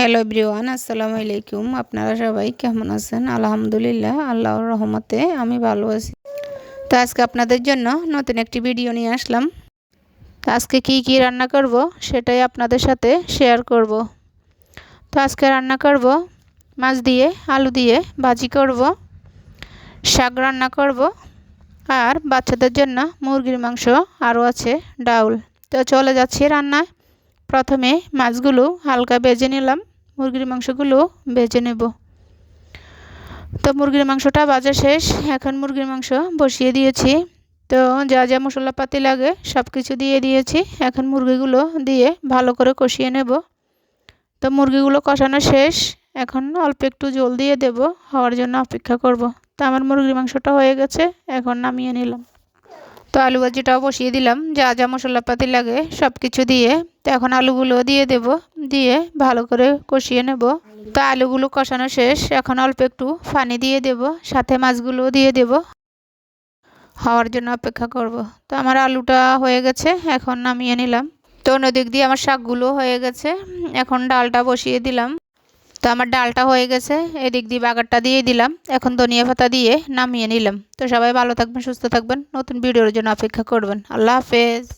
Hello everyone, আসসালামু আলাইকুম। আপনারা সবাই কেমন আছেন? আলহামদুলিল্লাহ, আল্লাহর রহমতে আমি ভালো আছি। তো আজকে আপনাদের জন্য নতুন একটি ভিডিও নিয়ে আসলাম। তো আজকে কি রান্না করব সেটাই আপনাদের সাথে শেয়ার করব। তো আজকে রান্না করব মাছ দিয়ে আলু দিয়ে ভাজি করব, শাক রান্না করব, আর বাচ্চাদের জন্য মুরগির মাংস আরও আছে, ডাউল। তো চলে যাচ্ছি রান্নায়। প্রথমে মাছগুলো হালকা ভেজে নিলাম, মুরগির মাংসগুলো ভেজে নেব। তো মুরগির মাংসটা ভাজা শেষ, এখন মুরগির মাংস বসিয়ে দিয়েছি। তো যা যা মশলাপাতি লাগে সব কিছু দিয়ে দিয়েছি। এখন মুরগিগুলো দিয়ে ভালো করে কষিয়ে নেব। তো মুরগিগুলো কষানো শেষ, এখন অল্প একটু জল দিয়ে দেব, হওয়ার জন্য অপেক্ষা করব। তো আমার মুরগির মাংসটা হয়ে গেছে, এখন নামিয়ে নিলাম। তো আলু ভাজিটাও বসিয়ে দিলাম, যা যা মশলাপাতি লাগে সব কিছু দিয়ে। তো এখন আলুগুলো দিয়ে দেব, দিয়ে ভালো করে কষিয়ে নেব। তো আলুগুলো কষানো শেষ, এখন অল্প একটু পানি দিয়ে দেব, সাথে মাছগুলো দিয়ে দেব, হওয়ার জন্য অপেক্ষা করব। তো আমার আলুটা হয়ে গেছে, এখন নামিয়ে নিলাম। তো অন্যদিক দিয়ে আমার শাকগুলো হয়ে গেছে, এখন ডালটা বসিয়ে দিলাম। তো আমার ডালটা হয়ে গেছে, এদিক দিয়ে বাগারটা দিয়ে দিলাম, এখন ধনিয়া পাতা দিয়ে নামিয়ে নিলাম। তো সবাই ভালো থাকবেন, সুস্থ থাকবেন, নতুন ভিডিওর জন্য অপেক্ষা করবেন। আল্লাহ হাফেজ।